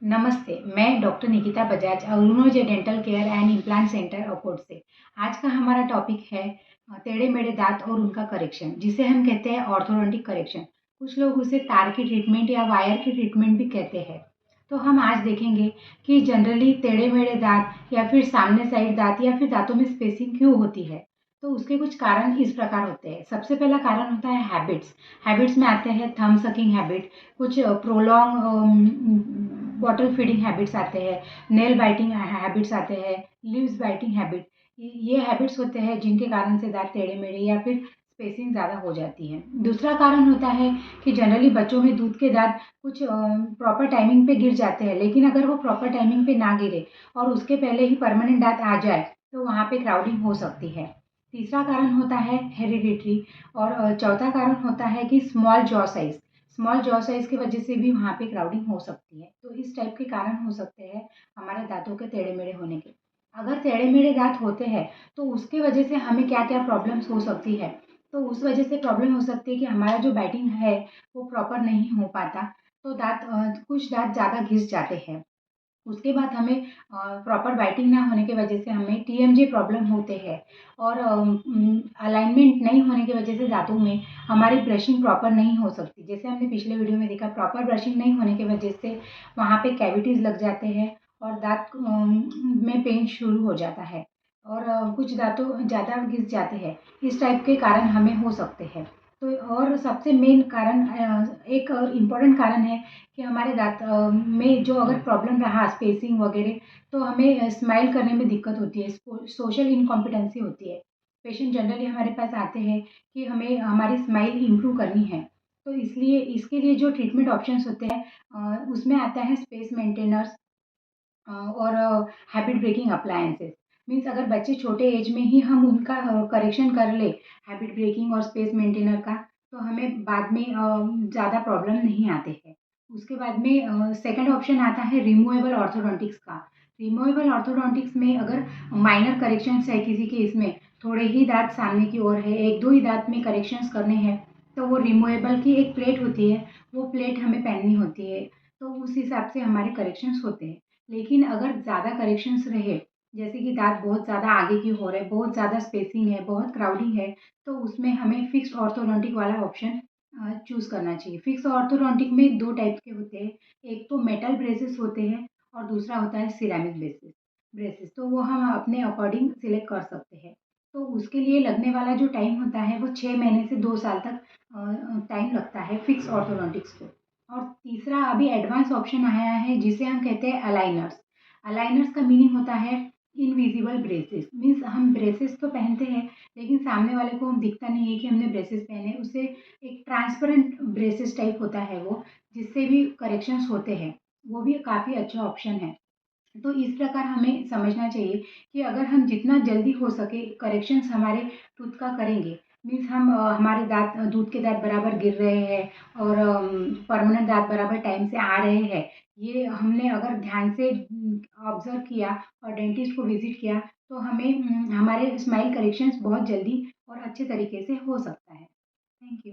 नमस्ते, मैं doctor Nikita Bajaj Arunoj dental care and implant centre Akot से। आज का हमारा टॉपिक है टेढ़े मेढ़े दांत और उनका करेक्शन, जिसे हम कहते हैं ऑर्थोडोंटिक करेक्शन। कुछ लोग उसे तार की ट्रीटमेंट या वायर की ट्रीटमेंट भी कहते हैं। तो हम आज देखेंगे कि जनरली टेढ़े मेढ़े दांत या फिर सामने साइड दांत या फिर दांतों में स्पेसिंग क्यों होती है। तो उसके कुछ कारण इस प्रकार होते हैं। सबसे पहला कारण होता है हैबिट्स। हैबिट्स में आते हैं थंब सकिंग हैबिट, कुछ प्रोलॉन्ग बॉटल फीडिंग हैबिट्स आते हैं, नेल बाइटिंग हैबिट्स आते हैं, लिव्स बाइटिंग हैबिट। ये हैबिट्स होते हैं जिनके कारण से दांत टेढ़े मेढ़े या फिर स्पेसिंग ज़्यादा हो जाती है। दूसरा कारण होता है कि जनरली बच्चों में दूध के दांत कुछ प्रॉपर टाइमिंग पे गिर जाते हैं, लेकिन अगर वो प्रॉपर टाइमिंग पे ना गिरे और उसके पहले ही परमानेंट दांत आ जाए तो वहाँ पे क्राउडिंग हो सकती है। तीसरा कारण होता है हेरिडिटरी। और चौथा कारण होता है कि स्मॉल जॉ साइज की वजह से भी वहाँ पे क्राउडिंग हो सकती है। तो इस टाइप के कारण हो सकते हैं हमारे दांतों के टेढ़े मेढ़े होने के। अगर टेढ़े मेढ़े दांत होते हैं तो उसकी वजह से हमें क्या क्या प्रॉब्लम्स हो सकती है। तो उस वजह से प्रॉब्लम हो सकती है कि हमारा जो बाइटिंग है वो प्रॉपर नहीं हो पाता। तो कुछ दांत ज़्यादा घिस जाते हैं। उसके बाद हमें प्रॉपर बाइटिंग ना होने की वजह से हमें टीएमजे प्रॉब्लम होते हैं। और अलाइनमेंट नहीं होने की वजह से दांतों में हमारी ब्रशिंग प्रॉपर नहीं हो सकती। जैसे हमने पिछले वीडियो में देखा, प्रॉपर ब्रशिंग नहीं होने की वजह से वहाँ पे कैविटीज लग जाते हैं और दांत में पेन शुरू हो जाता है। और कुछ दांतों ज़्यादा घिस जाते हैं। इस टाइप के कारण हमें हो सकते हैं। तो और सबसे मेन कारण एक इम्पॉर्टेंट कारण है कि हमारे दांत में जो अगर प्रॉब्लम रहा स्पेसिंग वगैरह, तो हमें स्माइल करने में दिक्कत होती है, सोशल इनकॉम्पिटेंसी होती है। पेशेंट जनरली हमारे पास आते हैं कि हमें हमारी स्माइल इम्प्रूव करनी है। तो इसलिए इसके लिए जो ट्रीटमेंट ऑप्शंस होते हैं उसमें आता है स्पेस मेंटेनर्स और हैबिट ब्रेकिंग अप्लायंसेस। मीन्स अगर बच्चे छोटे एज में ही हम उनका करेक्शन कर ले हैबिट ब्रेकिंग और स्पेस मेंटेनर का, तो हमें बाद में ज़्यादा प्रॉब्लम नहीं आते हैं। उसके बाद में सेकंड ऑप्शन आता है रिमूवेबल ऑर्थोडोंटिक्स का। रिमूवेबल ऑर्थोडोंटिक्स में अगर माइनर करेक्शंस है किसी के, इसमें थोड़े ही दांत सामने की ओर है, एक दो ही दांत में करेक्शंस करने हैं, तो वो रिमूवेबल की एक प्लेट होती है, वो प्लेट हमें पहननी होती है। तो उस हिसाब से हमारे करेक्शंस होते हैं। लेकिन अगर ज़्यादा करेक्शंस रहे, जैसे कि दांत बहुत ज़्यादा आगे की हो रहे, बहुत ज़्यादा स्पेसिंग है, बहुत क्राउडिंग है, तो उसमें हमें फिक्स्ड ऑर्थोडोंटिक वाला ऑप्शन चूज करना चाहिए। फिक्स ऑर्थोडोंटिक में दो टाइप के होते हैं। एक तो मेटल ब्रेसेस होते हैं और दूसरा होता है सिरेमिक ब्रेसेस ब्रेसेस तो वो हम अपने अकॉर्डिंग सिलेक्ट कर सकते हैं। तो उसके लिए लगने वाला जो टाइम होता है वो 6 महीने से 2 साल तक टाइम लगता है फिक्स ऑर्थोडोंटिक्स को। और तीसरा अभी एडवांस ऑप्शन आया है जिसे हम कहते हैं अलाइनर्स। अलाइनर्स का मीनिंग होता है इनविजिबल ब्रेसेस। मीन्स हम ब्रेसेस तो पहनते हैं, लेकिन सामने वाले को हम दिखता नहीं है कि हमने ब्रेसेस पहने। उसे एक ट्रांसपेरेंट ब्रेसेस टाइप होता है वो, जिससे भी करेक्शंस होते हैं। वो भी काफ़ी अच्छा ऑप्शन है। तो इस प्रकार हमें समझना चाहिए कि अगर हम जितना जल्दी हो सके करेक्शंस हमारे टूथ का करेंगे, मीन्स हम हमारे दांत दूध के दांत बराबर गिर रहे हैं और परमानेंट दांत बराबर टाइम से आ रहे हैं, ये हमने अगर ध्यान से ऑब्जर्व किया और डेंटिस्ट को विजिट किया, तो हमें हमारे स्माइल करेक्शंस बहुत जल्दी और अच्छे तरीके से हो सकता है। Thank you.